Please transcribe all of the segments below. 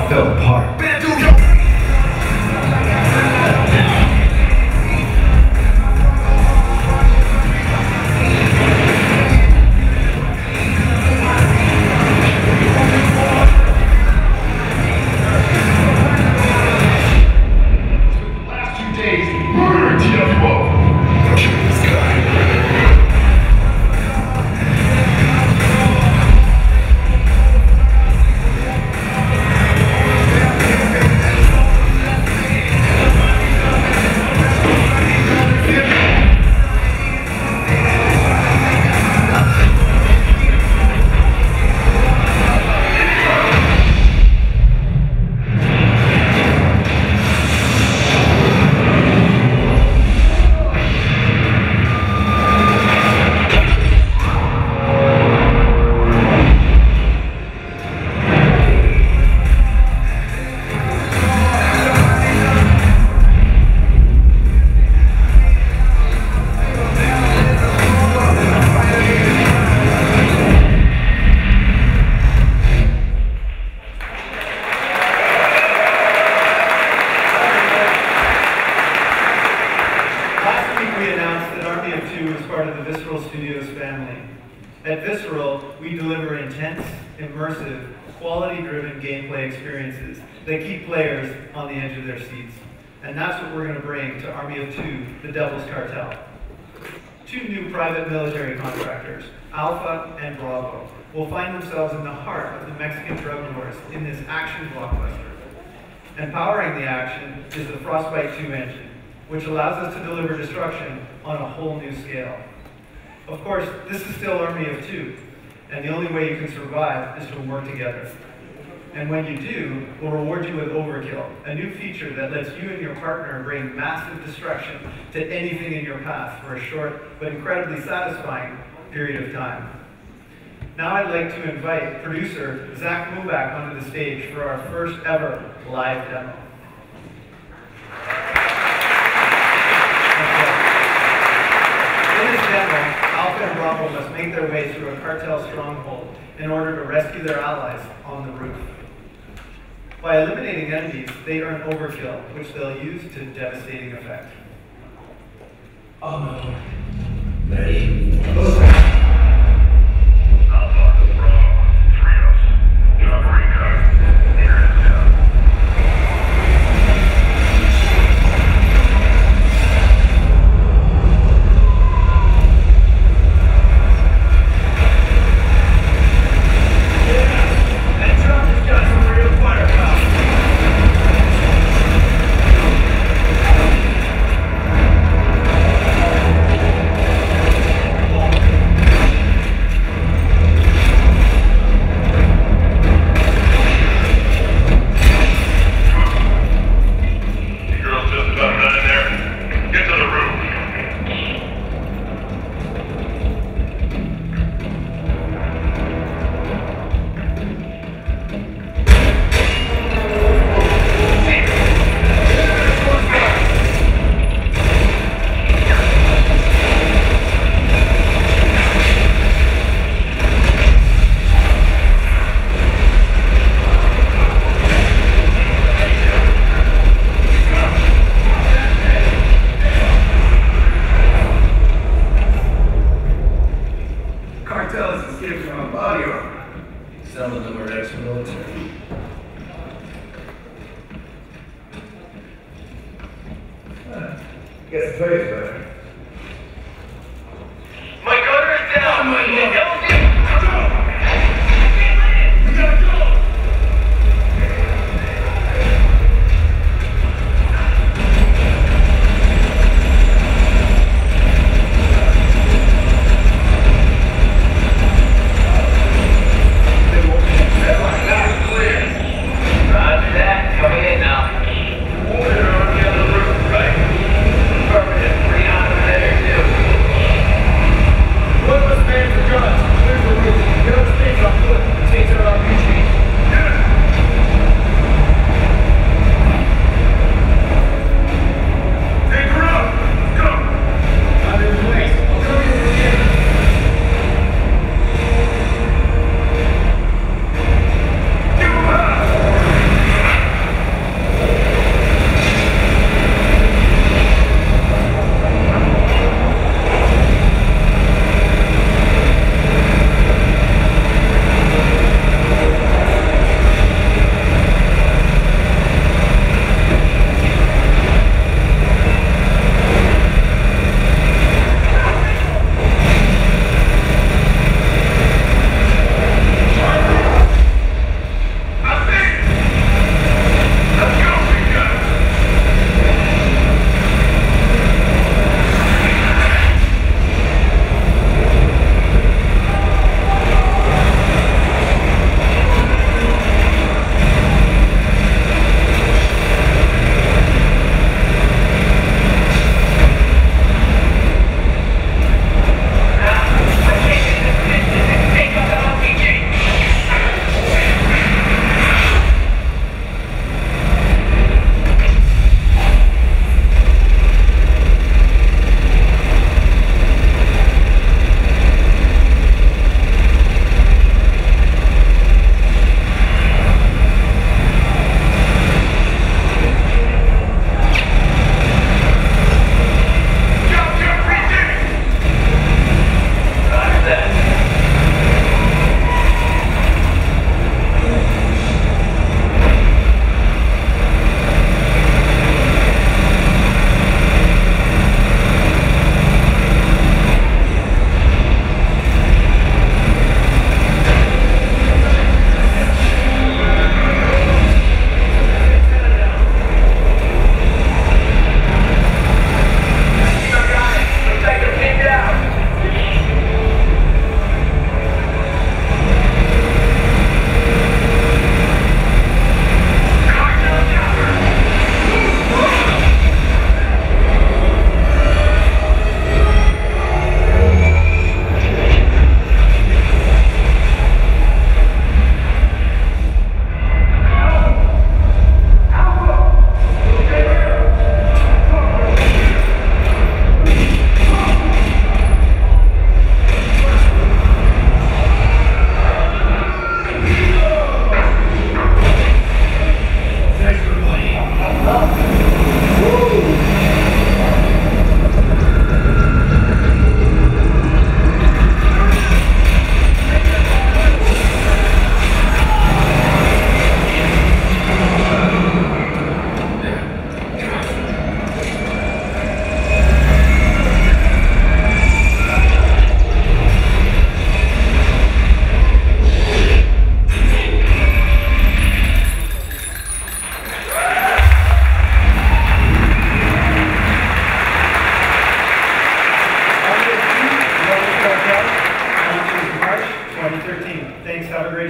all fell apart. Immersive, quality-driven gameplay experiences that keep players on the edge of their seats. And that's what we're going to bring to Army of Two, the Devil's Cartel. Two new private military contractors, Alpha and Bravo, will find themselves in the heart of the Mexican drug wars in this action blockbuster. And powering the action is the Frostbite 2 engine, which allows us to deliver destruction on a whole new scale. Of course, this is still Army of Two, and the only way you can survive is to work together. And when you do, we'll reward you with Overkill, a new feature that lets you and your partner bring massive destruction to anything in your path for a short but incredibly satisfying period of time. Now I'd like to invite producer Zach Mubak onto the stage for our first ever live demo. In this demo, Alpha and Bravo must make their way through a cartel stronghold in order to rescue their allies on the roof. By eliminating enemies, they earn Overkill, which they'll use to devastating effect. Oh no. Ready? Alpha, Bravo, Trios, covering code. Here is down. Some of them are ex-military. Get the face better. My gunner is down! My coming in now. Order on the other roof, right? Affirmative, 3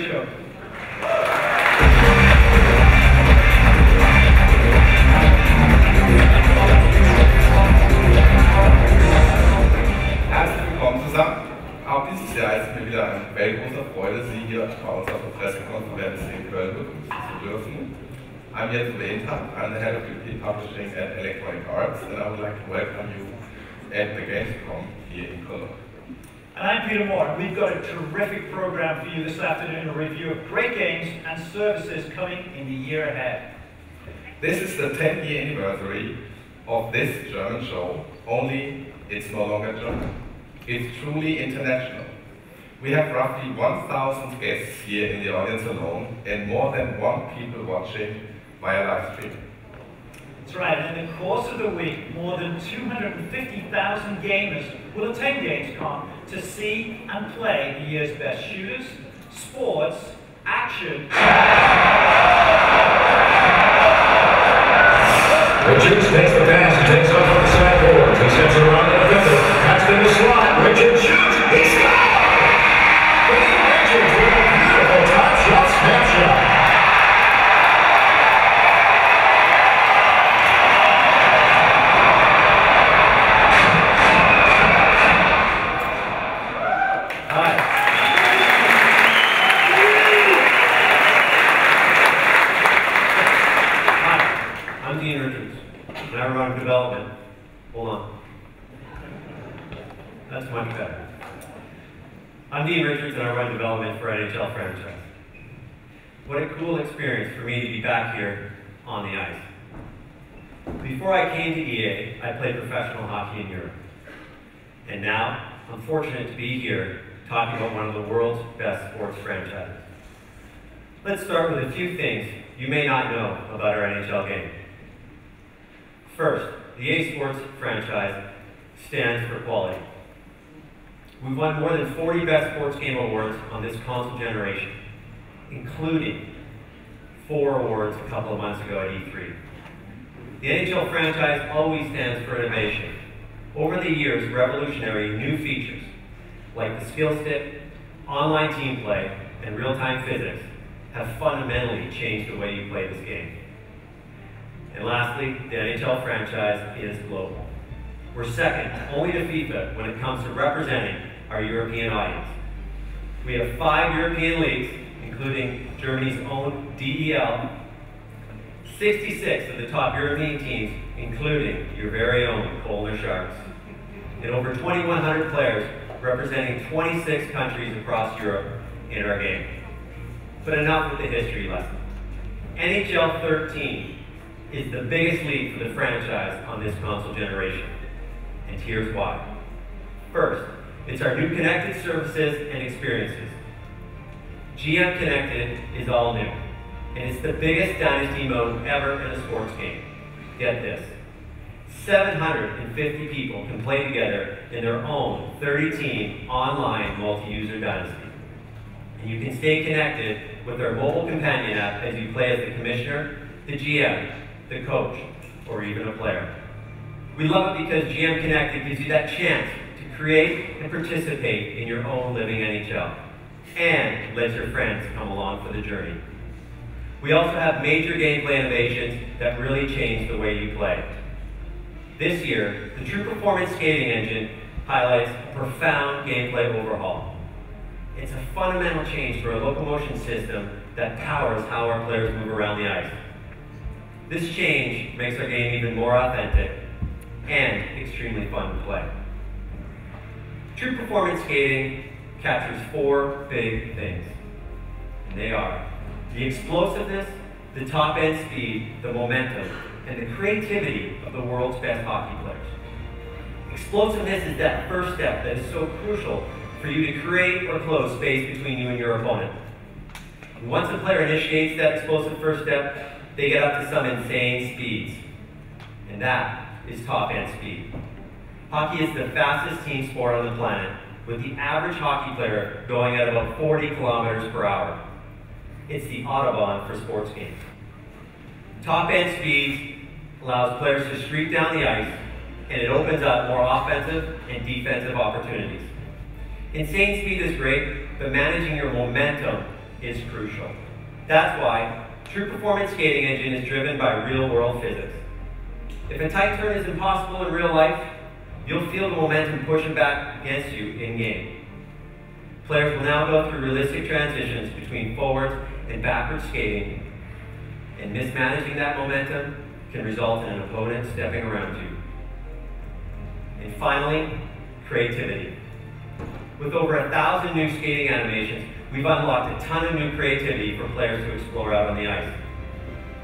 show. Herzlich willkommen zusammen. Auch dieses Jahr ist es mir wieder eine weltgroße Freude, Sie hier bei unserer Pressekonferenz in Köln begrüßen zu dürfen. I'm Jens Lehntag. I'm the head of European Publishing at Electronic Arts, and I would like to welcome you at the gamescom here in Cologne. And I'm Peter Moore. We've got a terrific program for you this afternoon, a review of great games and services coming in the year ahead. This is the 10th-year anniversary of this German show, only it's no longer German. It's truly international. We have roughly 1,000 guests here in the audience alone, and more than 1 people watching via live stream. That's right, and in the course of the week, more than 250,000 gamers will attend Gamescom to see and play the year's best shooters, sports, action. Richards takes the pass and takes off on the sideboard. He steps around the defender. That's in the slot. Richards shoots. He scores! Richards with a beautiful top shot snapshot. Development. Hold on. That's much better. I'm Dean Richards and I run development for NHL franchise. What a cool experience for me to be back here on the ice. Before I came to EA, I played professional hockey in Europe. And now, I'm fortunate to be here talking about one of the world's best sports franchises. Let's start with a few things you may not know about our NHL game. First, the EA Sports franchise stands for quality. We've won more than 40 Best Sports Game Awards on this console generation, including 4 awards a couple of months ago at E3. The NHL franchise always stands for innovation. Over the years, revolutionary new features like the skill stick, online team play, and real-time physics have fundamentally changed the way you play this game. And lastly, the NHL franchise is global. We're second only to FIFA when it comes to representing our European audience. We have 5 European leagues, including Germany's own DEL, 66 of the top European teams, including your very own Kölner Sharks, and over 2,100 players representing 26 countries across Europe in our game. But enough with the history lesson. NHL 13 is the biggest league for the franchise on this console generation. And here's why. First, it's our new connected services and experiences. GM Connected is all new, and it's the biggest Dynasty mode ever in a sports game. Get this, 750 people can play together in their own 30-team online multi-user Dynasty. And you can stay connected with our mobile companion app as you play as the commissioner, the GM, the coach, or even a player. We love it because GM Connected gives you that chance to create and participate in your own living NHL, and let your friends come along for the journey. We also have major gameplay innovations that really change the way you play. This year, the True Performance Skating Engine highlights a profound gameplay overhaul. It's a fundamental change to our locomotion system that powers how our players move around the ice. This change makes our game even more authentic and extremely fun to play. True Performance Skating captures 4 big things, and they are the explosiveness, the top-end speed, the momentum, and the creativity of the world's best hockey players. Explosiveness is that first step that is so crucial for you to create or close space between you and your opponent. And once a player initiates that explosive first step, they get up to some insane speeds, and that is top-end speed. Hockey is the fastest team sport on the planet, with the average hockey player going at about 40 kilometers per hour. It's the Autobahn for sports games. Top-end speed allows players to streak down the ice, and it opens up more offensive and defensive opportunities. Insane speed is great, but managing your momentum is crucial. That's why True Performance Skating Engine is driven by real-world physics. If a tight turn is impossible in real life, you'll feel the momentum pushing back against you in-game. Players will now go through realistic transitions between forwards and backwards skating, and mismanaging that momentum can result in an opponent stepping around you. And finally, creativity. With over 1,000 new skating animations, we've unlocked a ton of new creativity for players to explore out on the ice.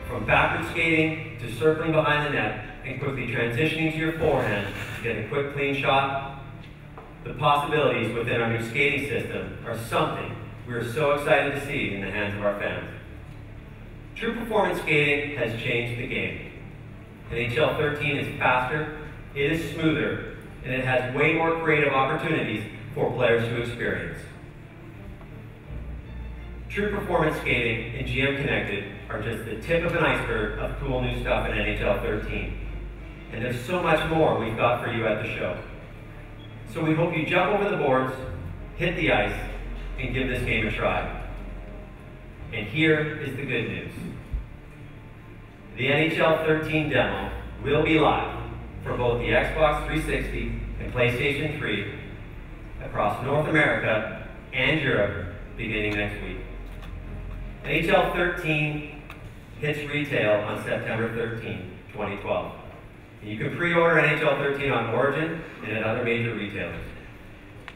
From backward skating to circling behind the net and quickly transitioning to your forehand to get a quick, clean shot, the possibilities within our new skating system are something we are so excited to see in the hands of our fans. True Performance Skating has changed the game. NHL 13 is faster, it is smoother, and it has way more creative opportunities for players to experience. True Performance Skating and GM Connected are just the tip of an iceberg of cool new stuff in NHL 13. And there's so much more we've got for you at the show. So we hope you jump over the boards, hit the ice, and give this game a try. And here is the good news. The NHL 13 demo will be live for both the Xbox 360 and PlayStation 3 across North America and Europe beginning next week. NHL 13 hits retail on September 13, 2012. You can pre-order NHL 13 on Origin and at other major retailers.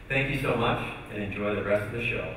Thank you so much, and enjoy the rest of the show.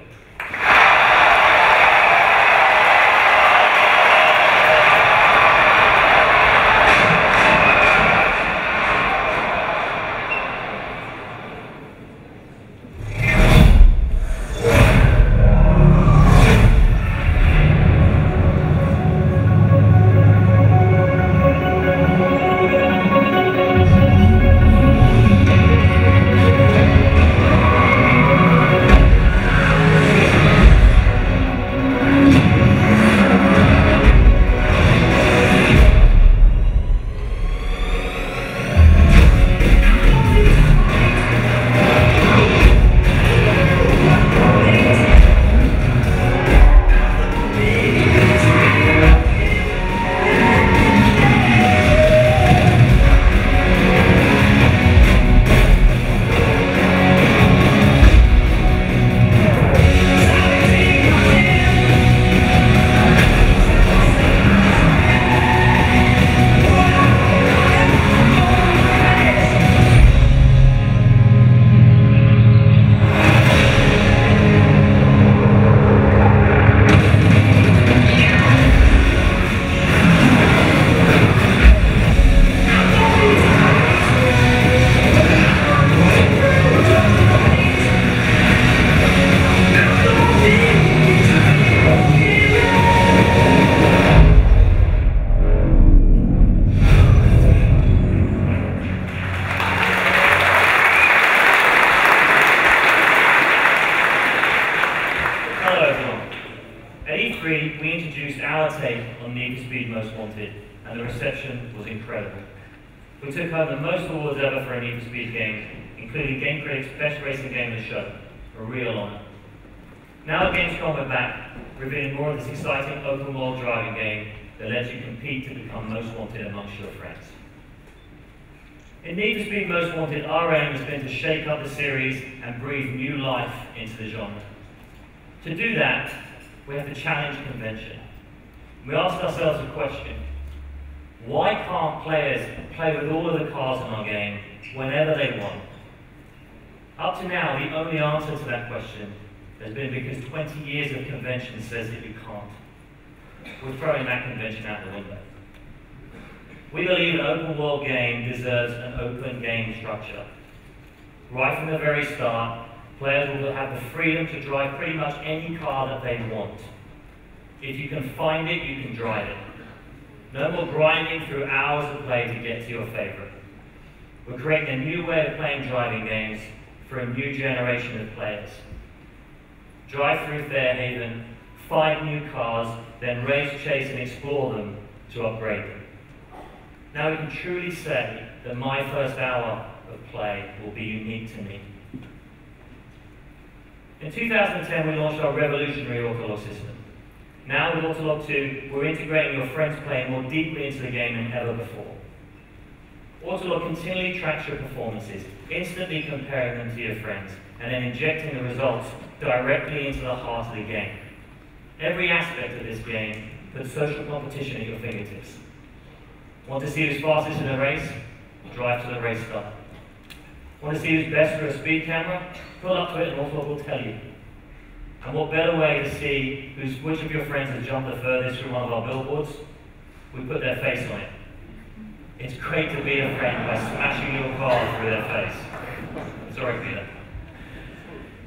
And the reception was incredible. We took home the most awards ever for a Need for Speed game, including Game Critics' Best Racing Game of the Show. A real honor. Now that Gamescom we're back, revealing more of this exciting open-world driving game that lets you compete to become most wanted amongst your friends. In Need for Speed Most Wanted, our aim has been to shake up the series and breathe new life into the genre. To do that, we have to challenge convention. We asked ourselves a question: why can't players play with all of the cars in our game whenever they want? Up to now, the only answer to that question has been because 20 years of convention says that you can't. We're throwing that convention out the window. We believe an open world game deserves an open game structure. Right from the very start, players will have the freedom to drive pretty much any car that they want. If you can find it, you can drive it. No more grinding through hours of play to get to your favorite. We're creating a new way of playing driving games for a new generation of players. Drive through Fairhaven, find new cars, then race, chase, and explore them to upgrade them. Now we can truly say that my first hour of play will be unique to me. In 2010, we launched our revolutionary Autolog system. Now with Autolog 2, we're integrating your friends' play more deeply into the game than ever before. Autolog continually tracks your performances, instantly comparing them to your friends, and then injecting the results directly into the heart of the game. Every aspect of this game puts social competition at your fingertips. Want to see who's fastest in a race? Drive to the race start. Want to see who's best for a speed camera? Pull up to it and Autolog will tell you. And what better way to see which of your friends has jumped the furthest through one of our billboards? We put their face on it. It's great to be a friend by smashing your car through their face. Sorry, Peter.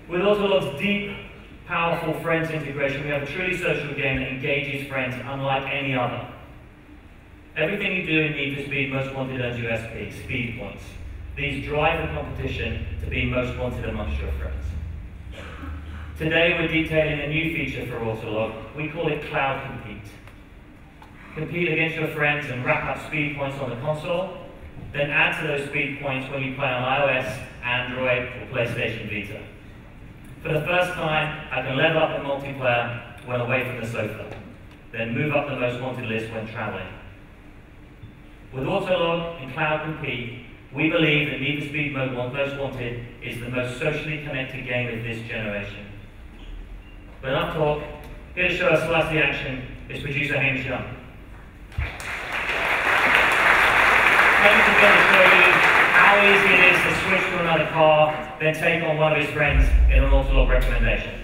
With Autolog's deep, powerful friends integration, we have a truly social game that engages friends unlike any other. Everything you do in Need for Speed Most Wanted earns you SP, speed points. These drive the competition to be most wanted amongst your friends. Today we're detailing a new feature for Autolog. We call it Cloud Compete. Compete against your friends and rack up speed points on the console, then add to those speed points when you play on iOS, Android, or PlayStation Vita. For the first time, I can level up in multiplayer when away from the sofa, then move up the most wanted list when traveling. With Autolog and Cloud Compete, we believe that Need for Speed Most Wanted is the most socially connected game of this generation. But enough talk, here to show us slice of the action is producer Hamish Young. Hamish is going to show you how easy it is to switch to another car, then take on one of his friends in an Autolog recommendation.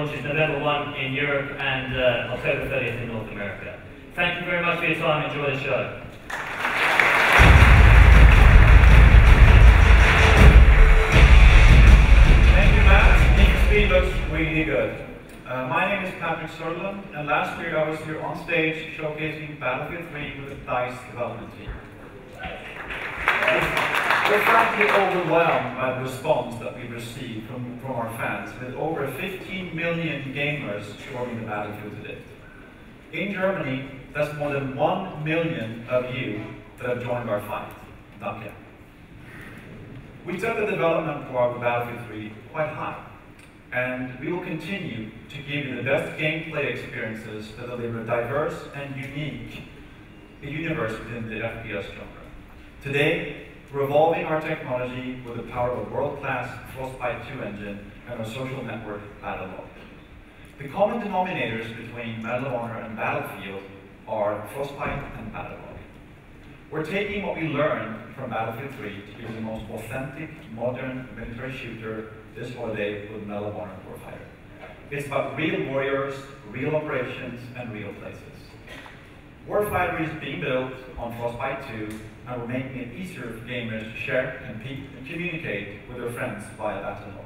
launches November 1 in Europe and October 30th in North America. Thank you very much for your time. Enjoy the show. Thank you, Matt. Need to Speed looks really good. My name is Patrick Sutherland, and last year I was here on stage showcasing Battlefield 3 with the DICE development team. We're frankly overwhelmed by the response that we've received from our fans, with over 15 million gamers joining the Battlefield today. In Germany, that's more than 1 million of you that have joined our fight. Danke. We took the development of Battlefield 3 quite high, and we will continue to give you the best gameplay experiences that deliver a diverse and unique universe within the FPS genre. Today, we're evolving our technology with the power of a world-class Frostbite 2 engine and our social network, Battlelog. The common denominators between Medal of Honor and Battlefield are Frostbite and Battlelog. We're taking what we learned from Battlefield 3 to give the most authentic, modern military shooter this holiday with Medal of Honor Warfighter. It's about real warriors, real operations, and real places. Warfighter is being built on Frostbite 2, and we're making it easier for gamers to share, compete, and communicate with their friends via Battlelog.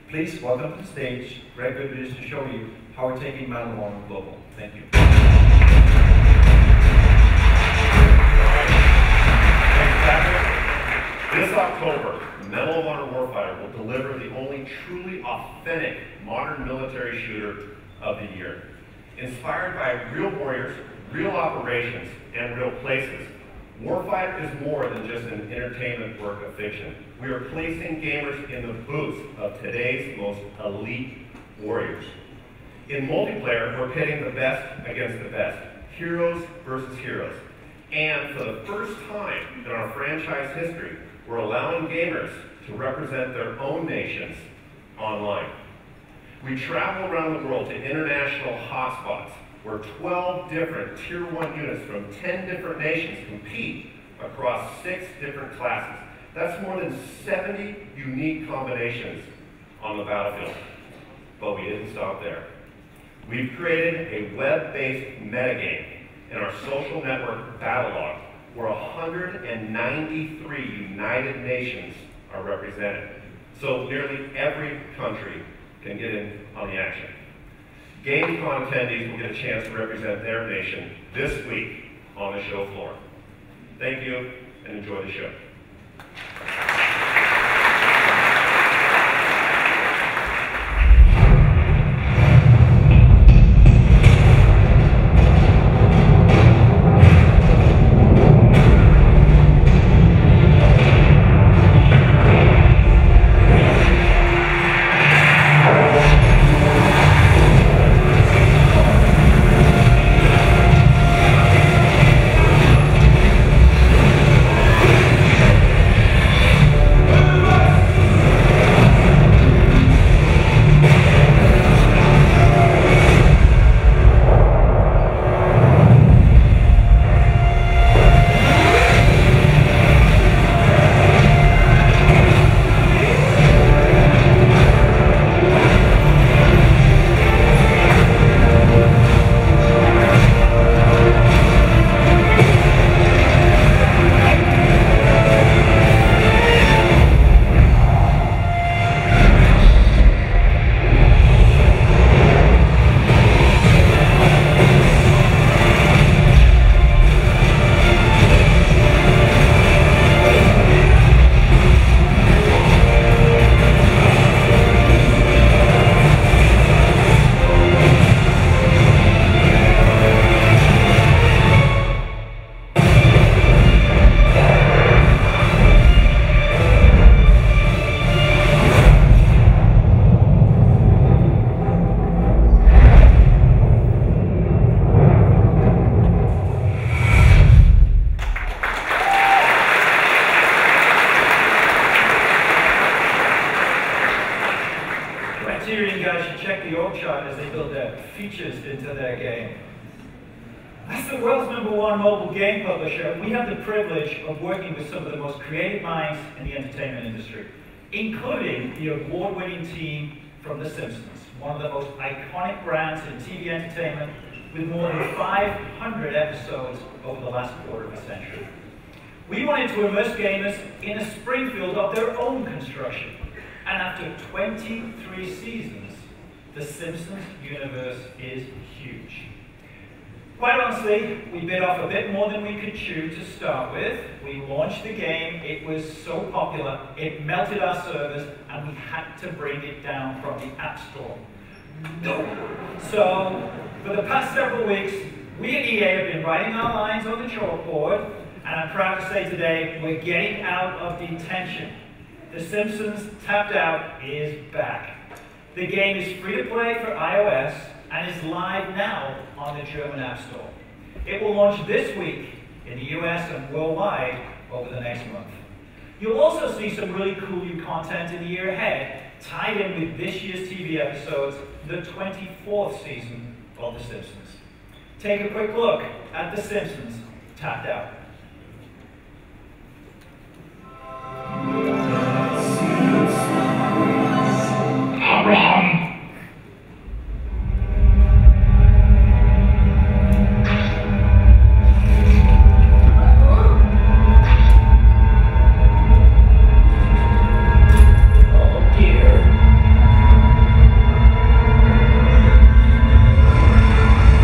Please welcome to the stage Greg Goodrich to show you how we're taking Medal of Honor global. Thank you. This October, Medal of Honor Warfighter will deliver the only truly authentic modern military shooter of the year. Inspired by real warriors, real operations, and real places, Warfighter is more than just an entertainment work of fiction. We are placing gamers in the boots of today's most elite warriors. In multiplayer, we're pitting the best against the best, heroes versus heroes. And for the first time in our franchise history, we're allowing gamers to represent their own nations online. We travel around the world to international hotspots where 12 different Tier 1 units from 10 different nations compete across 6 different classes. That's more than 70 unique combinations on the battlefield. But we didn't stop there. We've created a web-based metagame in our social network Battlelog, where 193 United Nations are represented. So nearly every country can get in on the action. Gamescom attendees will get a chance to represent their nation this week on the show floor. Thank you, and enjoy the show. Into their game. As the world's #1 mobile game publisher, we have the privilege of working with some of the most creative minds in the entertainment industry, including the award-winning team from The Simpsons. one of the most iconic brands in TV entertainment, with more than 500 episodes over the last quarter of a century. We wanted to immerse gamers in a Springfield of their own construction. And after 23 seasons, the Simpsons universe is huge. Quite honestly, we bit off a bit more than we could chew to start with. We launched the game, it was so popular, it melted our servers, and we had to bring it down from the App Store. So, for the past several weeks, we at EA have been writing our lines on the chalkboard, and I'm proud to say today, we're getting out of detention. The Simpsons Tapped Out is back. The game is free to play for iOS and is live now on the German App Store. It will launch this week in the US and worldwide over the next month. You'll also see some really cool new content in the year ahead, tied in with this year's TV episodes, the 24th season of The Simpsons. Take a quick look at The Simpsons Tapped Out. Abraham! Oh dear.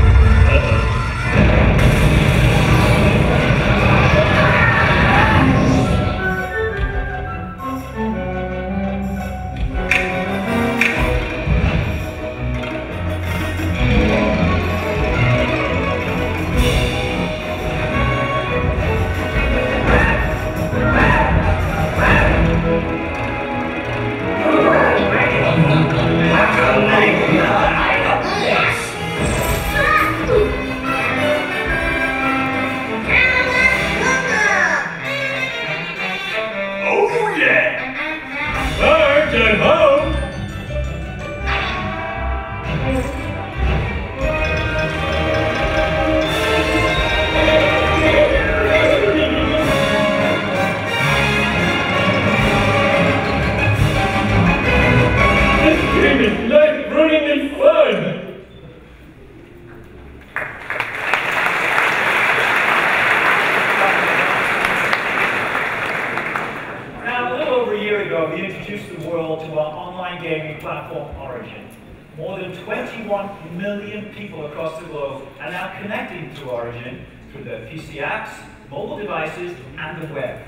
We introduced the world to our online gaming platform, Origin. More than 21 million people across the globe are now connecting to Origin through their PC apps, mobile devices, and the web.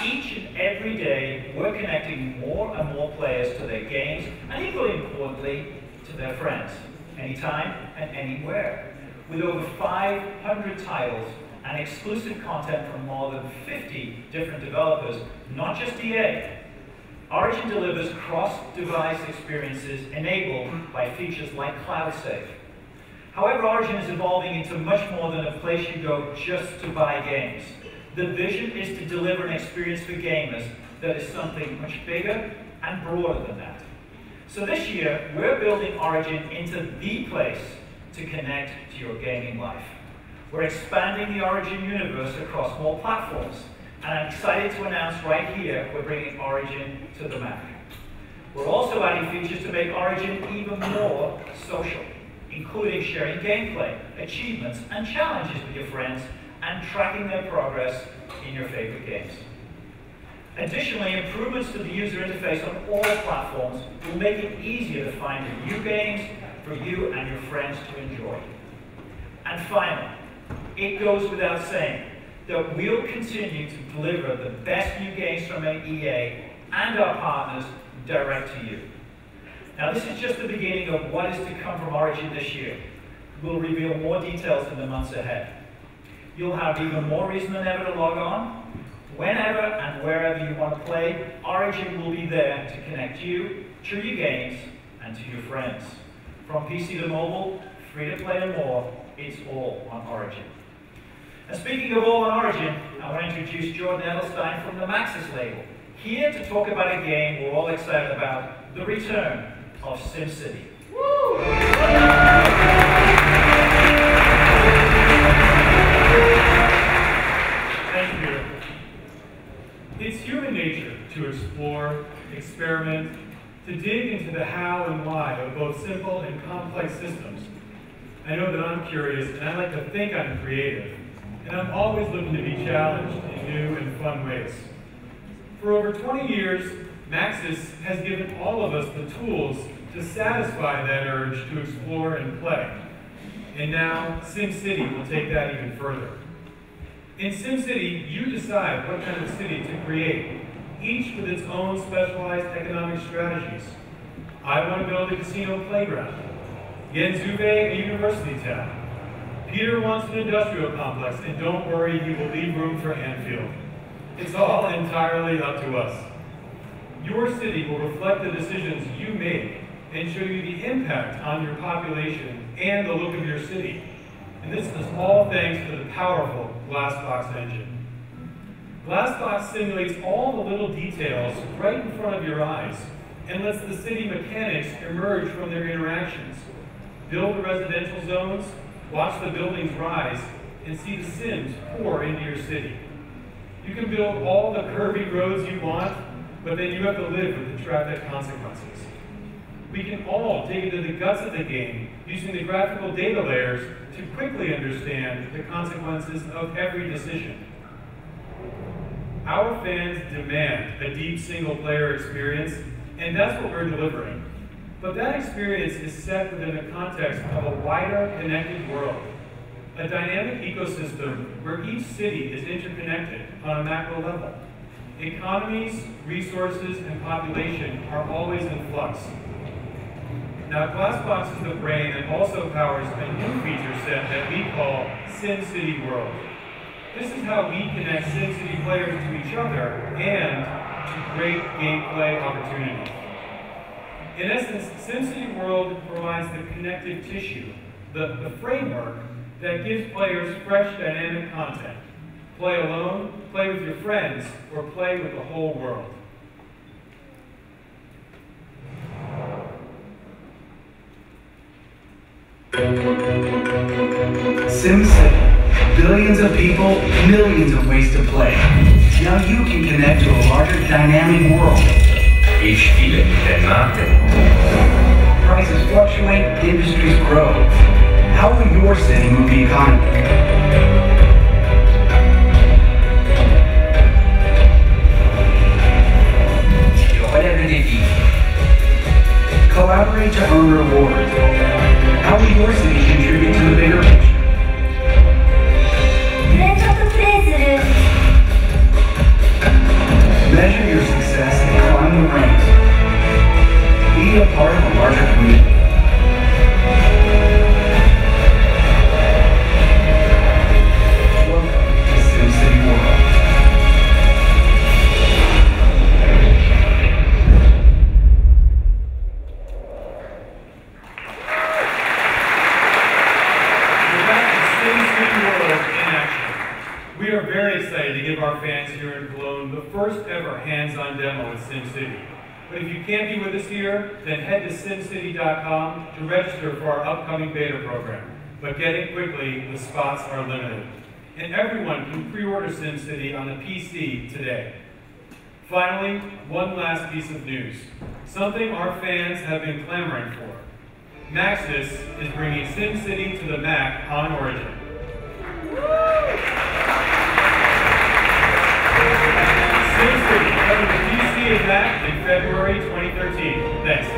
Each and every day, we're connecting more and more players to their games, and equally importantly, to their friends, anytime and anywhere. With over 500 titles and exclusive content from more than 50 different developers, not just EA, Origin delivers cross-device experiences enabled by features like Cloud Save. However, Origin is evolving into much more than a place you go just to buy games. The vision is to deliver an experience for gamers that is something much bigger and broader than that. So this year, we're building Origin into the place to connect to your gaming life. We're expanding the Origin universe across more platforms, and I'm excited to announce right here we're bringing Origin to the Mac. We're also adding features to make Origin even more social, including sharing gameplay, achievements, and challenges with your friends, and tracking their progress in your favorite games. Additionally, improvements to the user interface on all platforms will make it easier to find the new games for you and your friends to enjoy. And finally, it goes without saying that we'll continue to deliver the best new games from EA and our partners direct to you. Now, this is just the beginning of what is to come from Origin this year. We'll reveal more details in the months ahead. You'll have even more reason than ever to log on. Whenever and wherever you want to play, Origin will be there to connect you to your games and to your friends. From PC to mobile, free to play and more, it's all on Origin. And speaking of all on Origin, I want to introduce Jordan Edelstein from the Maxis label, here to talk about a game we're all excited about, the return of SimCity. Woo! Thank you. It's human nature to explore, experiment, to dig into the how and why of both simple and complex systems. I know that I'm curious, and I like to think I'm creative, and I'm always looking to be challenged in new and fun ways. For over 20 years, Maxis has given all of us the tools to satisfy that urge to explore and play. And now, SimCity will take that even further. In SimCity, you decide what kind of city to create, each with its own specialized economic strategies. I want to build a casino playground. Jens Uwe, a university town. Peter wants an industrial complex, and don't worry, he will leave room for Anfield. It's all entirely up to us. Your city will reflect the decisions you make and show you the impact on your population and the look of your city. And this is all thanks to the powerful Glassbox engine. Glassbox simulates all the little details right in front of your eyes and lets the city mechanics emerge from their interactions. Build the residential zones, watch the buildings rise, and see the Sims pour into your city. You can build all the curvy roads you want, but then you have to live with the traffic consequences. We can all dig into the guts of the game using the graphical data layers to quickly understand the consequences of every decision. Our fans demand a deep single-player experience, and that's what we're delivering. But that experience is set within the context of a wider, connected world, a dynamic ecosystem where each city is interconnected on a macro level. Economies, resources, and population are always in flux. Now, Glassbox is the brain that also powers a new feature set that we call SimCity World. This is how we connect SimCity players to each other and to great gameplay opportunities. In essence, SimCity World provides the connective tissue, the framework that gives players fresh, dynamic content. Play alone, play with your friends, or play with the whole world. SimCity. Billions of people, millions of ways to play. Now you can connect to a larger dynamic world. Ich spiele der Marke. Prices fluctuate, industries grow. How will your city move the economy? Relève le défi. Collaborate to earn rewards. How will your city contribute to the bigger picture? Measure your success and climb the ranks. Be a part of a larger community. Welcome to SimCity World. We are very excited to give our fans here in Cologne the first ever hands-on demo with SimCity. But if you can't be with us here, then head to SimCity.com to register for our upcoming beta program. But get in quickly, the spots are limited. And everyone can pre-order SimCity on the PC today. Finally, one last piece of news. Something our fans have been clamoring for. Maxis is bringing SimCity to the Mac on Origin. SimCity coming to PC and Mac in February 2013. Thanks.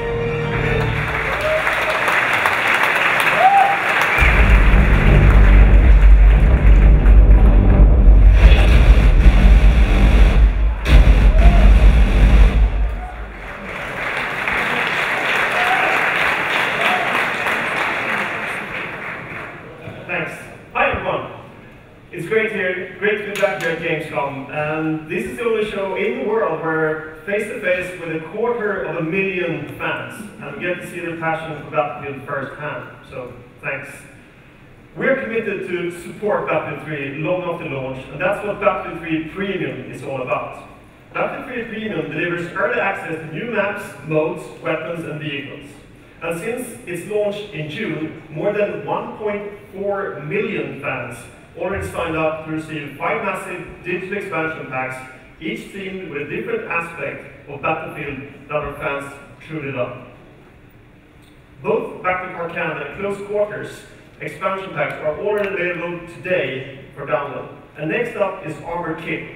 It's great to be back here at Gamescom, and this is the only show in the world where face-to-face with 250,000 fans, and we get to see their passion for Battlefield firsthand, so thanks. We're committed to support Battlefield 3 long after launch, and that's what Battlefield 3 Premium is all about. Battlefield 3 Premium delivers early access to new maps, modes, weapons, and vehicles. And since its launch in June, more than 1.4 million fans already signed up to receive 5 massive digital expansion packs, each themed with a different aspect of Battlefield that our fans truly love. Both Back to Cartel and Close Quarters expansion packs are already available today for download. And next up is Armored Kill,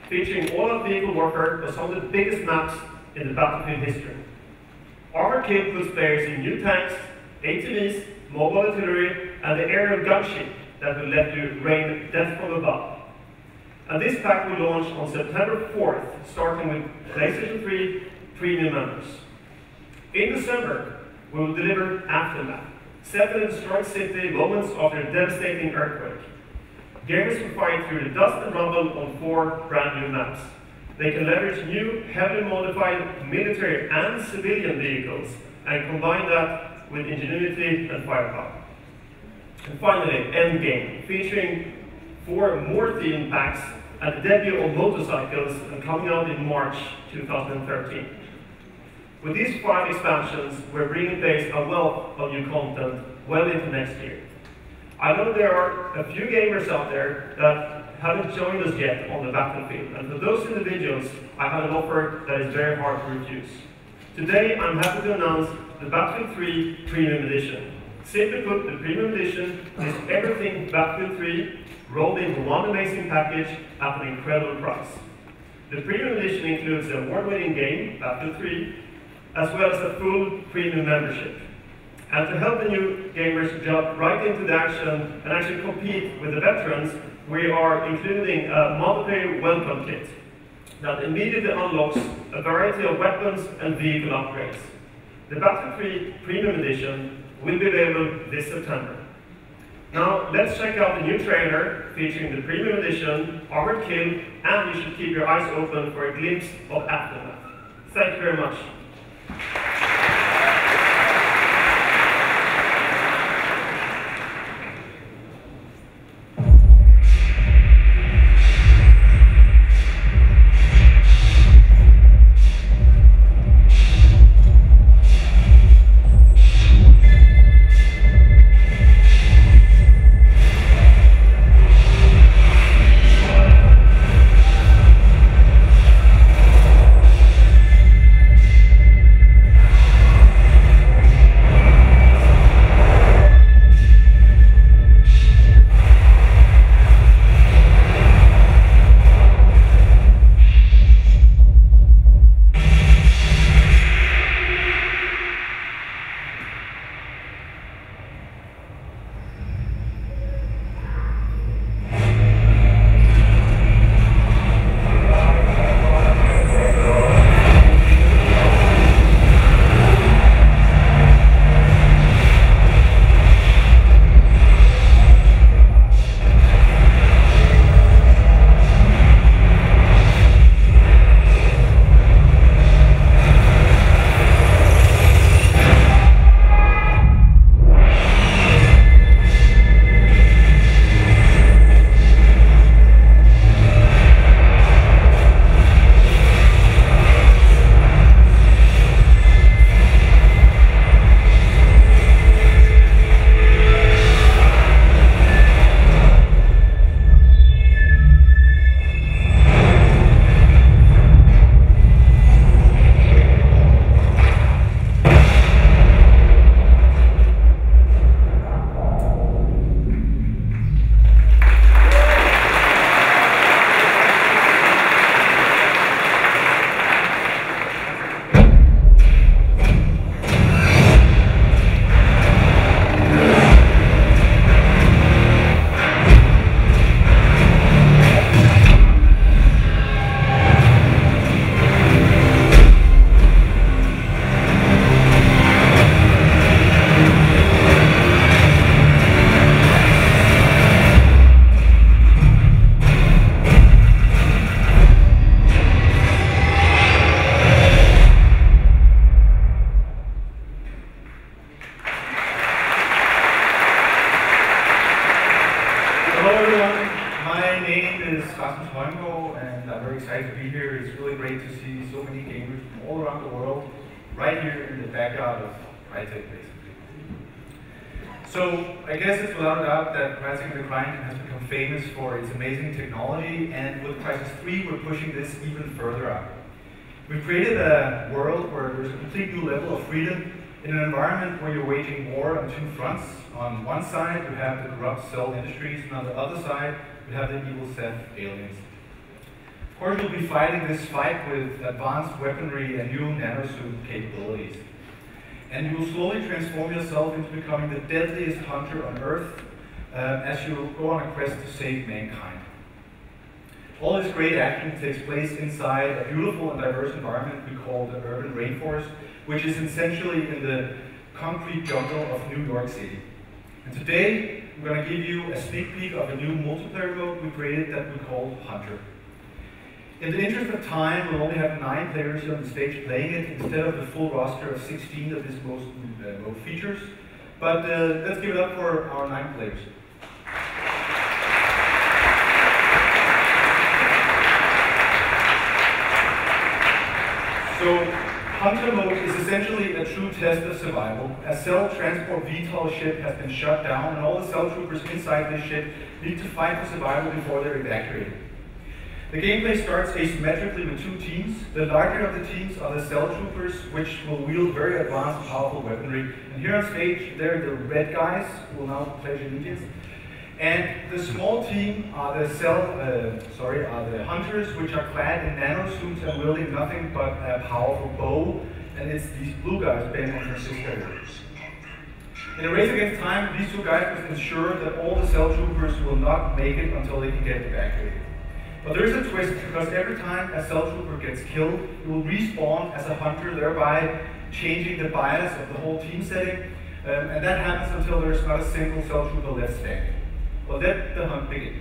featuring all-out vehicle warfare on some of the biggest maps in the Battlefield history. Armored Kill puts players in new tanks, ATVs, mobile artillery, and the aerial gunship that will let you rain death from above. And this pack will launch on September 4th, starting with PlayStation 3 premium members. In December, we will deliver Aftermath, set in a destroyed city moments after a devastating earthquake. Gamers will fight through the dust and rubble on 4 brand new maps. They can leverage new, heavily modified military and civilian vehicles and combine that with ingenuity and firepower. And finally, Endgame, featuring 4 more themed packs and the debut of motorcycles and coming out in March 2013. With these 5 expansions, we're bringing players a wealth of new content well into next year. I know there are a few gamers out there that haven't joined us yet on the battlefield, and for those individuals, I have an offer that is very hard to refuse. Today, I'm happy to announce the Battlefield 3 Premium Edition. Simply put, the Premium Edition is everything Battlefield 3 rolled into one amazing package at an incredible price. The Premium Edition includes the award-winning game, Battlefield 3, as well as a full premium membership. And to help the new gamers jump right into the action and actually compete with the veterans, we are including a multiplayer welcome kit that immediately unlocks a variety of weapons and vehicle upgrades. The Battlefield 3 Premium Edition will be available this September. Now, let's check out the new trailer featuring the Premium Edition, Armored Kill, and you should keep your eyes open for a glimpse of Aftermath. Thank you very much. right here in the backyard of Crysis, basically. So I guess it's without a doubt that Crysis the Grind has become famous for its amazing technology, and with Crysis 3 we're pushing this even further out. We've created a world where there's a complete new level of freedom in an environment where you're waging war on two fronts. On one side, you have the corrupt cell industries, and on the other side, you have the evil Seth aliens. Of course, you'll be fighting this fight with advanced weaponry and new nanosuit capabilities. And you will slowly transform yourself into becoming the deadliest hunter on Earth as you go on a quest to save mankind. All this great action takes place inside a beautiful and diverse environment we call the urban rainforest, which is essentially in the concrete jungle of New York City. And today, I'm going to give you a sneak peek of a new multiplayer mode we created that we call Hunter. In the interest of time, we'll only have 9 players here on the stage playing it instead of the full roster of 16 that this mode features. But let's give it up for our 9 players. So, Hunter mode is essentially a true test of survival. A cell transport VTOL ship has been shut down, and all the cell troopers inside this ship need to fight for survival before they're evacuated. The gameplay starts asymmetrically with 2 teams. The larger of the teams are the cell troopers, which will wield very advanced and powerful weaponry. And here on stage, they're the red guys, who will now pledge allegiance. And the small team are the hunters, which are clad in nanosuits and wielding nothing but a powerful bow. And it's these blue guys, Ben and Francisco. In a race against time, these 2 guys must ensure that all the cell troopers will not make it until they can get evacuated. But there is a twist, because every time a cell trooper gets killed, it will respawn as a hunter, thereby changing the bias of the whole team setting. And that happens until there is not a single cell trooper left standing. Well, let the hunt begin.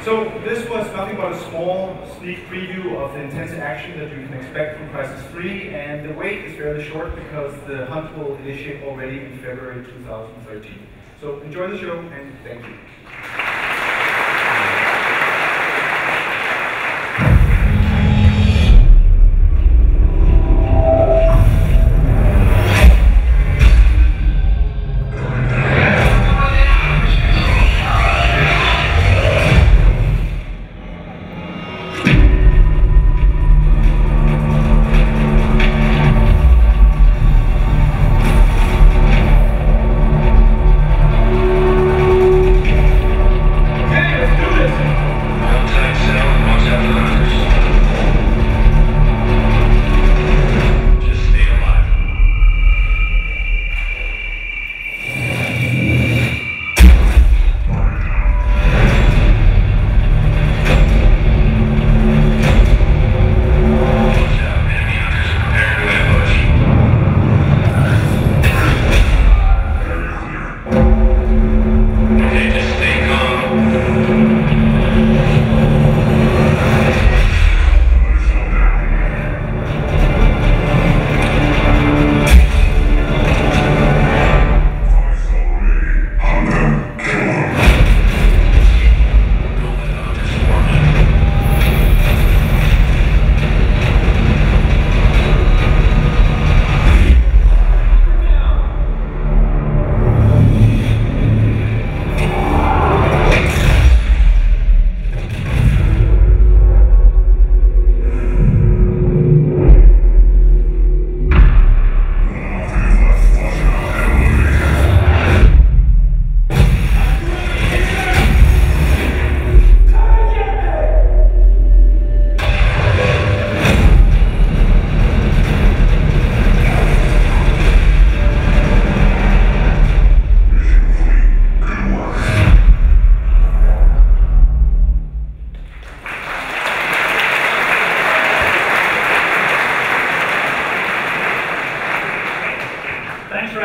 So this was nothing but a small sneak preview of the intense action that you can expect from Crysis 3, and the wait is fairly short because the hunt will initiate already in February 2013. So enjoy the show, and thank you.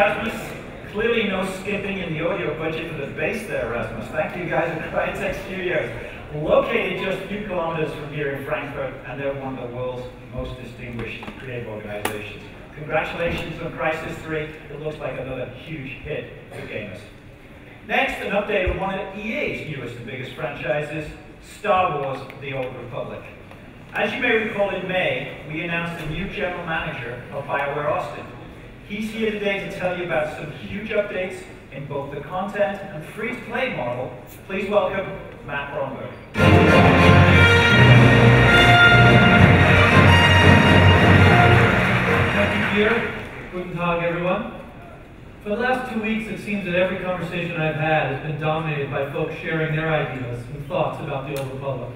Rasmus. Clearly no skipping in the audio budget for the bass there, Rasmus. Thank you guys at Crysis Studios. Located just a few kilometers from here in Frankfurt, and they're one of the world's most distinguished creative organizations. Congratulations on Crysis 3. It looks like another huge hit for gamers. Next, an update on one of EA's newest and biggest franchises, Star Wars: The Old Republic. As you may recall, in May, we announced a new general manager of BioWare Austin. He's here today to tell you about some huge updates in both the content and free-to-play model. Please welcome Matt Bromberg. Thank you, Peter. Guten Tag, everyone. For the last 2 weeks, it seems that every conversation I've had has been dominated by folks sharing their ideas and thoughts about the Old Republic.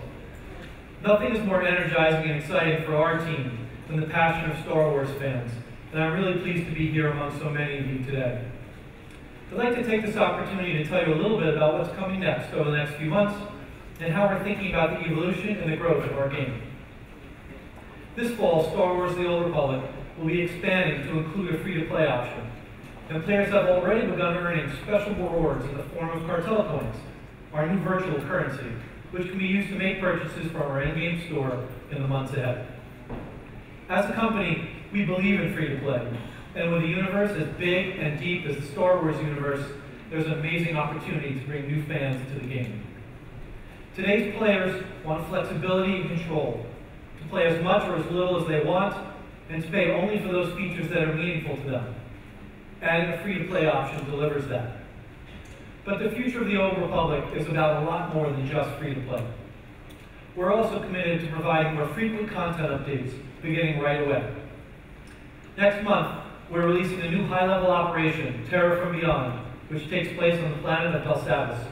Nothing is more energizing and exciting for our team than the passion of Star Wars fans, and I'm really pleased to be here among so many of you today. I'd like to take this opportunity to tell you a little bit about what's coming next over the next few months and how we're thinking about the evolution and the growth of our game. This fall, Star Wars: The Old Republic will be expanding to include a free-to-play option, and players have already begun earning special rewards in the form of Cartel coins, our new virtual currency, which can be used to make purchases from our in-game store in the months ahead. As a company, we believe in free-to-play, and with a universe as big and deep as the Star Wars universe, there's an amazing opportunity to bring new fans to the game. Today's players want flexibility and control, to play as much or as little as they want, and to pay only for those features that are meaningful to them. Adding a free-to-play option delivers that. But the future of the Old Republic is about a lot more than just free-to-play. We're also committed to providing more frequent content updates, beginning right away. Next month, we're releasing a new high-level operation, Terror from Beyond, which takes place on the planet of Belsavis.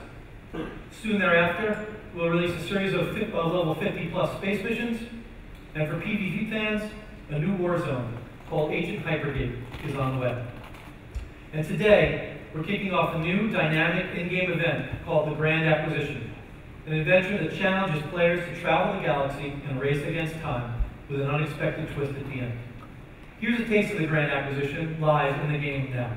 Soon thereafter, we'll release a series of level 50+ space missions, and for PvP fans, a new war zone called Agent Hypergate is on the way. And today, we're kicking off a new dynamic in-game event called the Grand Acquisition, an adventure that challenges players to travel the galaxy and race against time with an unexpected twist at the end. Here's a taste of the Grand Acquisition live in the game now.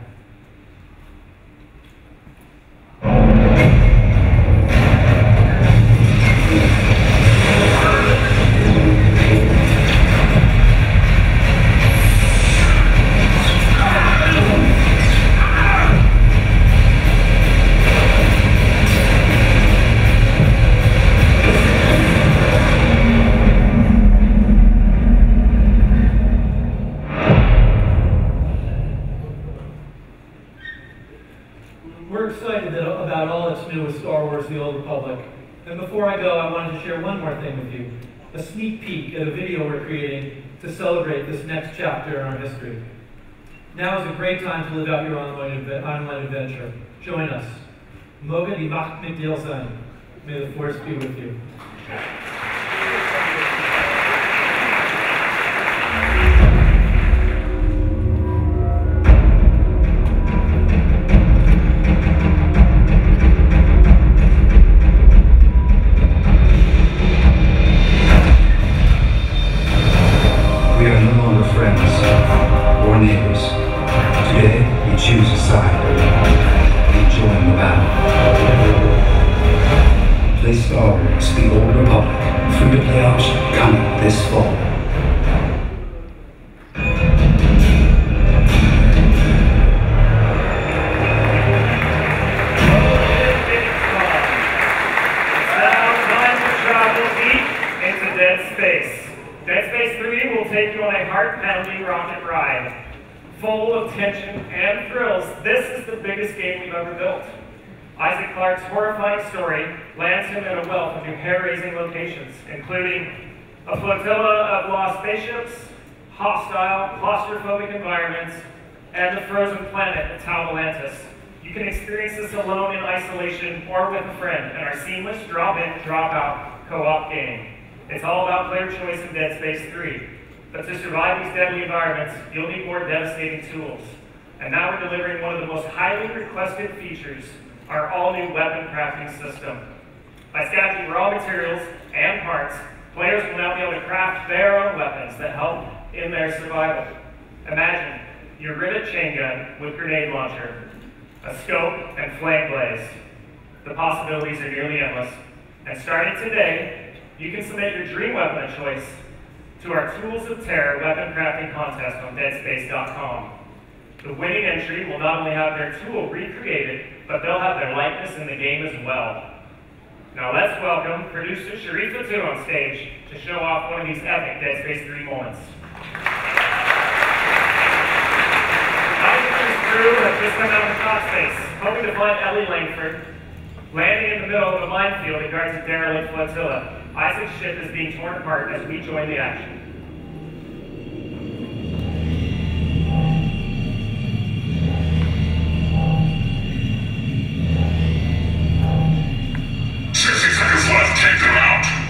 About all that's new with Star Wars: The Old Republic. And before I go, I wanted to share one more thing with you, a sneak peek at a video we're creating to celebrate this next chapter in our history. Now is a great time to live out your online adventure. Join us. Moge die Macht mit dir sein. May the Force be with you. Choose a side and join the battle. Play Star Wars: The Old Republic, free-to-play option coming this fall. It's now time to travel deep into Dead Space. Dead Space 3 will take you on a heart-pounding rocket ride. Full of tension and thrills, this is the biggest game we've ever built. Isaac Clarke's horrifying story lands him in a wealth of new hair-raising locations, including a flotilla of lost spaceships, hostile, claustrophobic environments, and the frozen planet Tau Atlantis. You can experience this alone in isolation or with a friend in our seamless drop-in, drop-out co-op game. It's all about player choice in Dead Space 3. But to survive these deadly environments, you'll need more devastating tools. And now we're delivering one of the most highly requested features, our all-new weapon crafting system. By stacking raw materials and parts, players will now be able to craft their own weapons that help in their survival. Imagine your rivet chain gun with grenade launcher, a scope and flame blaze. The possibilities are nearly endless. And starting today, you can submit your dream weapon of choice to our Tools of Terror weapon crafting contest on deadspace.com. The winning entry will not only have their tool recreated, but they'll have their likeness in the game as well. Now let's welcome producer Sharif Fatu on stage to show off one of these epic Dead Space 3 moments. Isaac and his crew have just come out of the top space, hoping to find Ellie Langford, landing in the middle of a minefield that guards a derelict flotilla. Isaac's ship is being torn apart as we join the action. Left, take them out!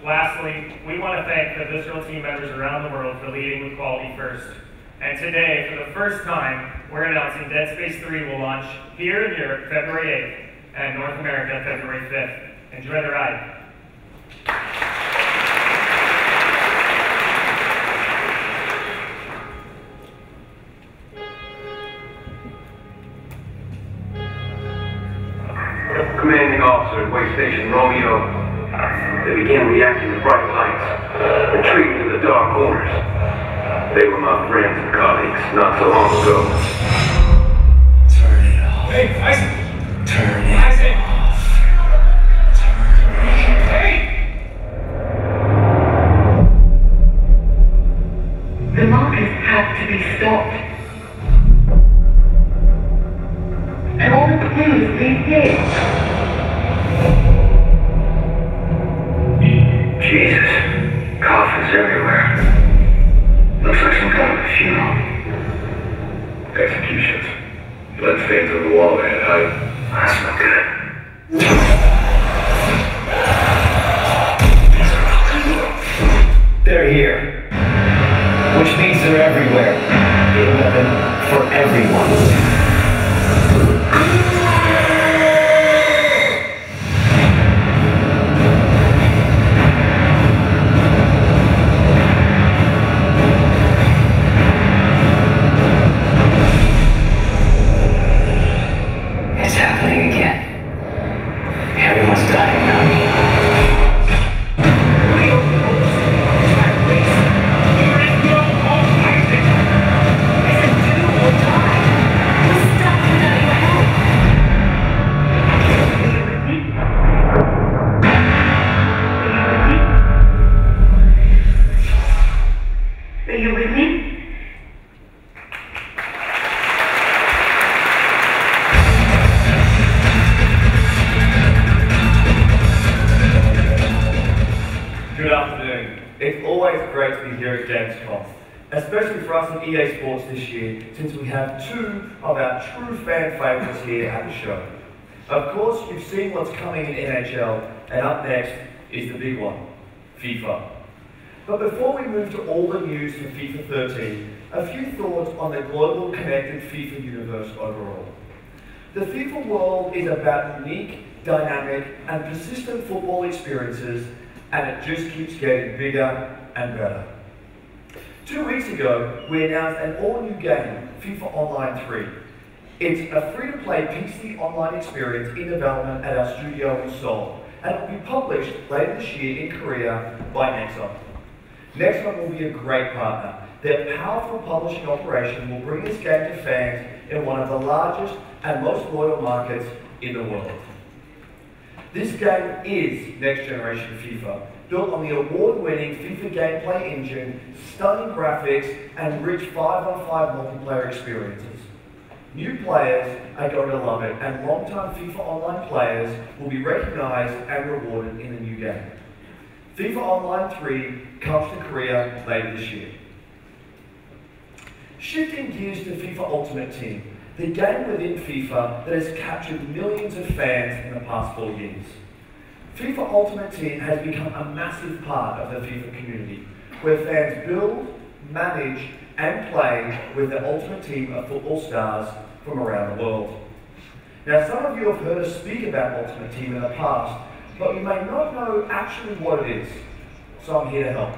Lastly, we want to thank the Visceral team members around the world for leading with quality first. And today, for the first time, we're announcing Dead Space 3 will launch here in Europe February 8th and North America February 5th. Enjoy the ride. Commanding officer at Way Station Romeo. They began reacting to bright lights, retreating to the dark corners. They were my friends and colleagues not so long ago. Turn it off. Hey, Isaac! Turn it Isaac! off. Hey! The markers have to be stopped. And all the clues lead here. Jesus, coffins everywhere. Looks like some kind of a funeral. Executions. Blood stains on the wall at height. That's not good. They're here. Which means they're everywhere. A weapon for everyone. It's happening again. Everyone's dying now. Are you with me? Good afternoon. It's always great to be here at Gamescom, especially for us in EA Sports this year, since we have two of our true fan favourites here at the show. Of course, you've seen what's coming in NHL, and up next is the big one, FIFA. But before we move to all the news for FIFA 13, a few thoughts on the global connected FIFA universe overall. The FIFA world is about unique, dynamic, and persistent football experiences, and it just keeps getting bigger and better. 2 weeks ago, we announced an all-new game, FIFA Online 3. It's a free-to-play PC online experience in development at our studio in Seoul, and it will be published later this year in Korea by Nexon. Nexon will be a great partner. Their powerful publishing operation will bring this game to fans in one of the largest and most loyal markets in the world. This game is next generation FIFA, built on the award-winning FIFA gameplay engine, stunning graphics, and rich 5-on-5 multiplayer experiences. New players are going to love it, and long-time FIFA Online players will be recognized and rewarded in the new game. FIFA Online 3 comes to Korea later this year. Shifting gears to FIFA Ultimate Team, the game within FIFA that has captured millions of fans in the past 4 years. FIFA Ultimate Team has become a massive part of the FIFA community, where fans build, manage, and play with the ultimate team of football stars from around the world. Now, some of you have heard us speak about Ultimate Team in the past, but you may not know actually what it is, so I'm here to help.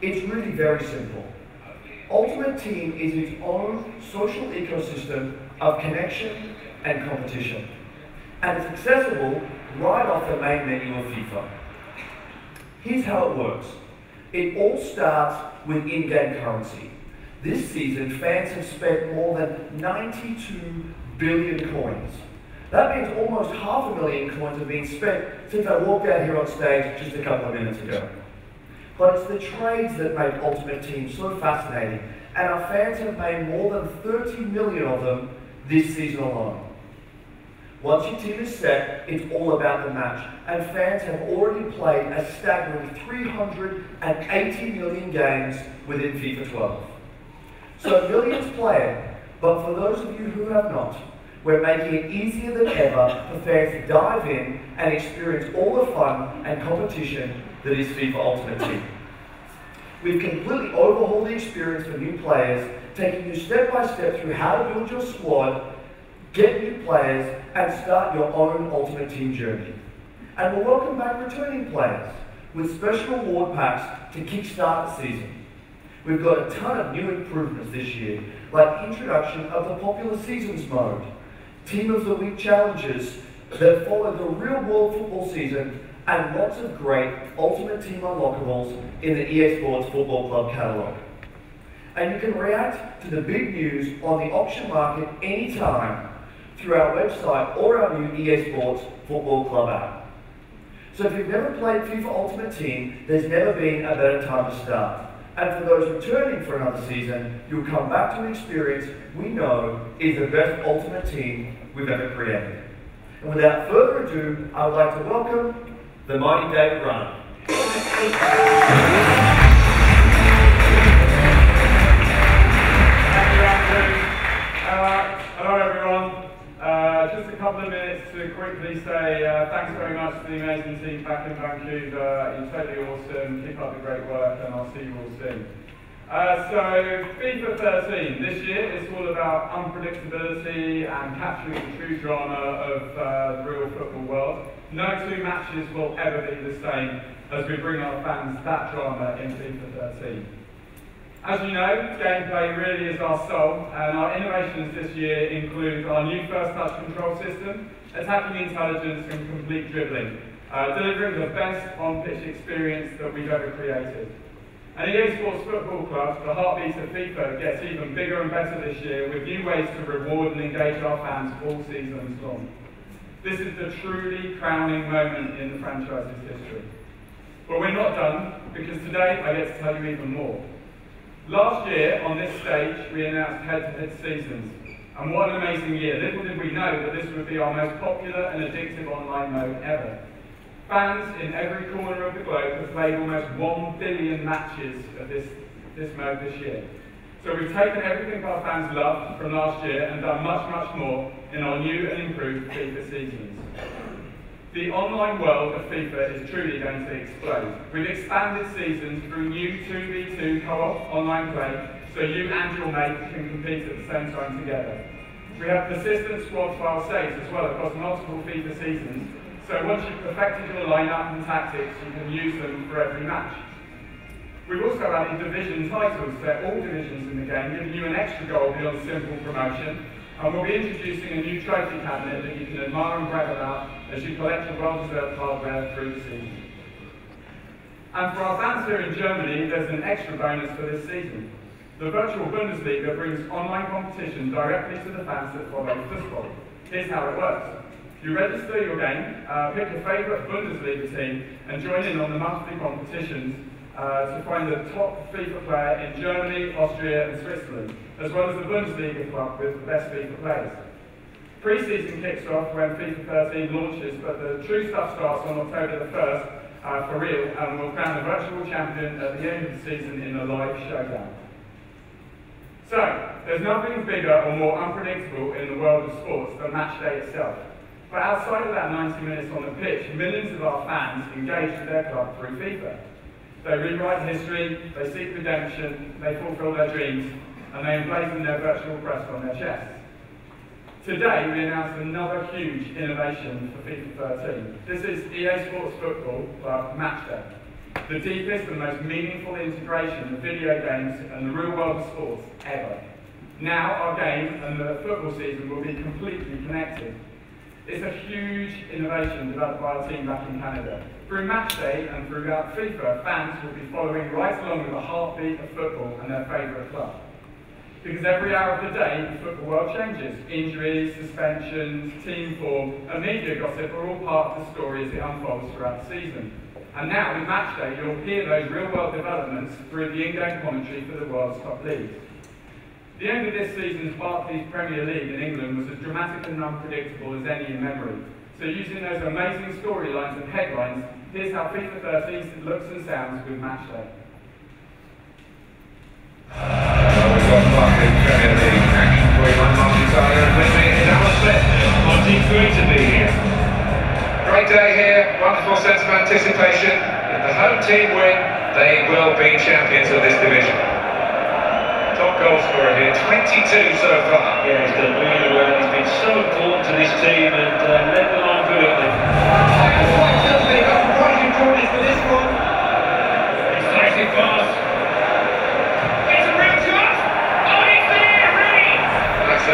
It's really very simple. Ultimate Team is its own social ecosystem of connection and competition, and it's accessible right off the main menu of FIFA. Here's how it works. It all starts with in-game currency. This season, fans have spent more than 92 billion coins. That means almost 500,000 coins have been spent since I walked out here on stage just a couple of minutes ago. But it's the trades that make Ultimate Team so fascinating, and our fans have made more than 30 million of them this season alone. Once your team is set, it's all about the match, and fans have already played a staggering 380 million games within FIFA 12. So millions play it, but for those of you who have not, we're making it easier than ever for fans to dive in and experience all the fun and competition that is FIFA Ultimate Team. We've completely overhauled the experience for new players, taking you step by step through how to build your squad, get new players, and start your own Ultimate Team journey. And we'll welcome back returning players with special award packs to kickstart the season. We've got a ton of new improvements this year, like the introduction of the popular Seasons mode, Team of the Week challenges that follow the real-world football season, and lots of great Ultimate Team unlockables in the EA Sports Football Club catalogue. And you can react to the big news on the auction market anytime through our website or our new EA Sports Football Club app. So if you've never played FIFA Ultimate Team, there's never been a better time to start. And for those returning for another season, you'll come back to an experience we know is the best Ultimate Team we've ever created. And without further ado, I would like to welcome the mighty David Run. Hello everyone. Just a couple of minutes to quickly say thanks very much to the amazing team back in Vancouver. You're totally awesome. Keep up the great work, and I'll see you all soon. So FIFA 13 this year is all about unpredictability and capturing the true drama of the real football world. No two matches will ever be the same as we bring our fans that drama in FIFA 13. As you know, gameplay really is our soul, and our innovations this year include our new first touch control system, attacking intelligence and complete dribbling, delivering the best on-pitch experience that we've ever created. And EA Sports Football Club, the heartbeat of FIFA, gets even bigger and better this year with new ways to reward and engage our fans all seasons long. This is the truly crowning moment in the franchise's history. But we're not done, because today I get to tell you even more. Last year, on this stage, we announced head-to-head seasons. And what an amazing year. Little did we know that this would be our most popular and addictive online mode ever. Fans in every corner of the globe have played almost 1 billion matches of this mode this year. So we've taken everything our fans loved from last year and done much, much more in our new and improved FIFA seasons. The online world of FIFA is truly going to explode. We've expanded seasons through new 2v2 co-op online play, so you and your mate can compete at the same time together. We have persistent squad file saves as well across multiple FIFA seasons, so once you've perfected your lineup and tactics, you can use them for every match. We've also added division titles to all divisions in the game, giving you an extra goal beyond simple promotion. And we'll be introducing a new trophy cabinet that you can admire and brag about as you collect your well-deserved hardware through the season. And for our fans here in Germany, there's an extra bonus for this season. The virtual Bundesliga brings online competition directly to the fans that follow football. Here's how it works. You register your game, pick your favourite Bundesliga team, and join in on the monthly competitions to find the top FIFA player in Germany, Austria and Switzerland, as well as the Bundesliga club with the best FIFA players. Pre-season kicks off when FIFA 13 launches, but the true stuff starts on October the 1st for real, and we'll crown the virtual champion at the end of the season in a live showdown. So, there's nothing bigger or more unpredictable in the world of sports than match day itself. But outside of that 90 minutes on the pitch, millions of our fans engage with their club through FIFA. They rewrite history, they seek redemption, they fulfill their dreams, and they emblazon their virtual crest on their chests. Today, we announced another huge innovation for FIFA 13. This is EA Sports Football Club Match Day, the deepest and most meaningful integration of video games and the real world of sports ever. Now, our game and the football season will be completely connected. It's a huge innovation developed by our team back in Canada. Through Match Day and throughout FIFA, fans will be following right along with the heartbeat of football and their favourite club. Because every hour of the day, the football world changes. Injuries, suspensions, team form, and media gossip are all part of the story as it unfolds throughout the season. And now, with Match Day, you'll hear those real-world developments through the in-game commentary for the world's top leagues. The end of this season's Barclays Premier League in England was as dramatic and unpredictable as any in memory. So using those amazing storylines and headlines, here's how FIFA 13 looks and sounds with Match Day. We've got Barclays Premier League action for you. I'm Martin Tyler, and with me is Alan Smith. Martin, great to be here. Great day here, wonderful sense of anticipation. If the home team win, they will be champions of this division. Top goal scorer here, 22 so far. Yeah, he's done really well. He's been so important to this team and led the line brilliantly. Quite Chelsea, got surprising corners for this one. Exciting pass. It's a real shot. Oh, he's there, ready. That's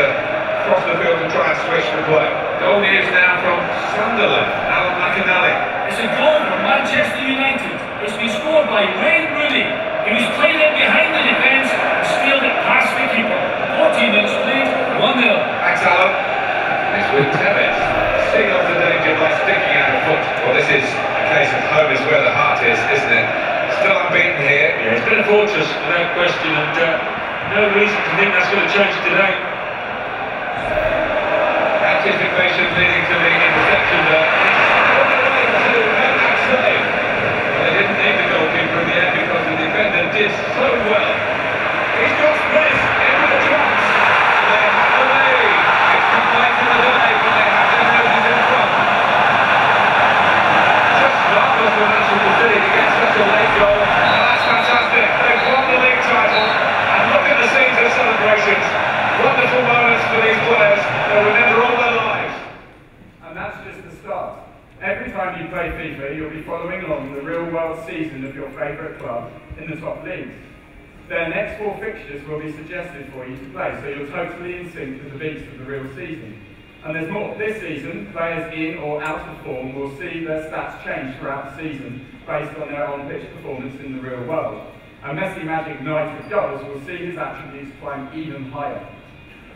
across the field to try and switch the play. Goal news now from Sunderland, Alan McAnally. It's a goal. United. It's been scored by Wayne Rooney. He was played in behind the defence and steered it past the keeper. 14 minutes played, 1-0. Thanks, Alan. It's with Tevez. Seeing off the danger by sticking out a foot. Well, this is a case of home is where the heart is, isn't it? Still unbeaten here. Yeah, it's been a fortress, without question, and no reason to think that's going to change today. Anticipation leading to the interception there. All the way to that save. Well, they didn't need the goalkeeper in the end because the defender did so well. He's got space into the tracks. They're away. It's come late in the day, but they have their noses in front. Just marvelous for Manchester City to get such a late goal. Oh, that's fantastic. They've won the league title. And look at the scenes of celebrations. Wonderful moments for these players. They'll remember all their lives. And that's just the start. Every time you play FIFA, you'll be following along the real-world season of your favourite club in the top leagues. Their next 4 fixtures will be suggested for you to play, so you're totally in sync with the beats of the real season. And there's more. This season, players in or out of form will see their stats change throughout the season based on their on-pitch performance in the real world. And Messi Magic Knight of Goals will see his attributes climb even higher.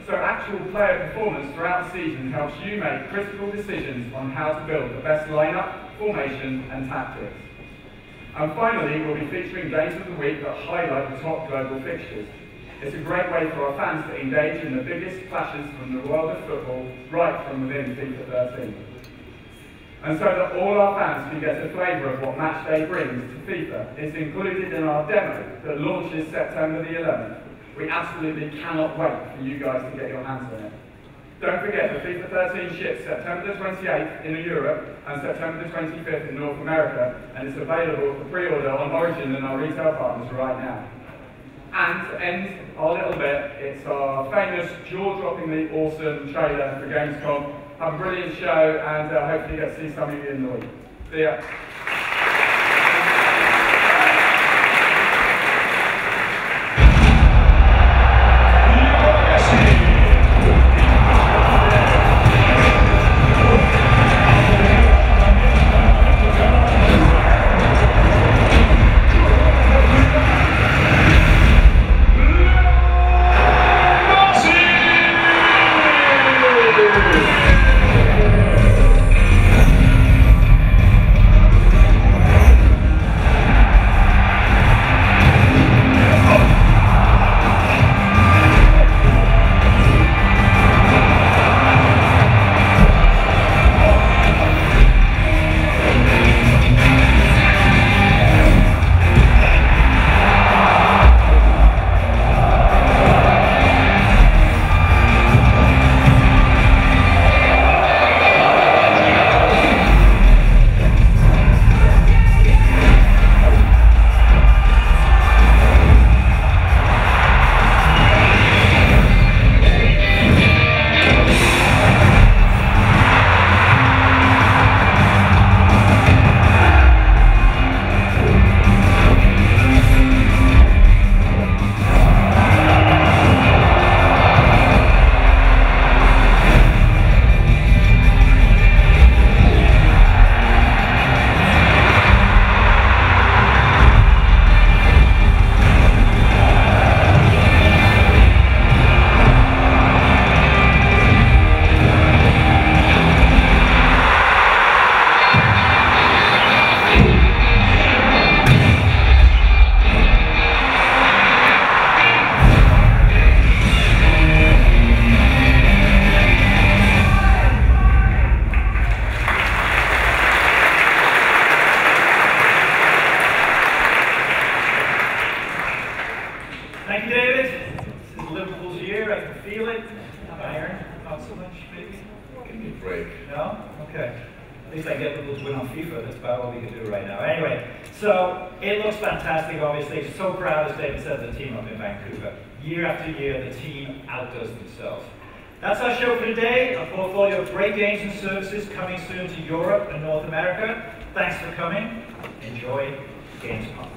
So actual player performance throughout the season helps you make critical decisions on how to build the best lineup, formation and tactics. And finally, we'll be featuring games of the week that highlight the top global fixtures. It's a great way for our fans to engage in the biggest clashes from the world of football right from within FIFA 13. And so that all our fans can get a flavour of what match day brings to FIFA, it's included in our demo that launches September the 11th. We absolutely cannot wait for you guys to get your hands on it. Don't forget that FIFA 13 ships September the 28th in Europe and September the 25th in North America, and it's available for pre-order on Origin and our retail partners right now. And to end our little bit, it's our famous jaw-droppingly awesome trailer for Gamescom. Have a brilliant show, and hopefully get to see some of you in the week. See ya. At least I get people to win on FIFA. That's about all we can do right now. Anyway, so it looks fantastic, obviously. So proud, as David said, of the team up in Vancouver. Year after year, the team outdoes themselves. That's our show for today. A portfolio of great games and services coming soon to Europe and North America. Thanks for coming. Enjoy Gamescom.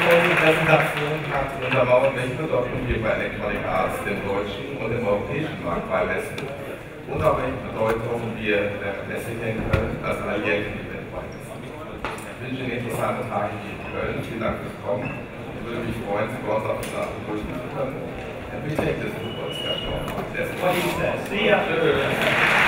Die Präsentation hat untermauert, welche Bedeutung wir bei Electronic Arts dem deutschen und dem europäischen Markt beimessen. und auch welche Bedeutung wir ermäßigen können als alljährlichen Event bei uns. Ich wünsche Ihnen interessante Tage hier in Köln. Vielen Dank fürs Kommen. Ich würde mich freuen, Sie bei uns auf den Start begrüßen zu können. And we take this football discussion on. What he says. See ya.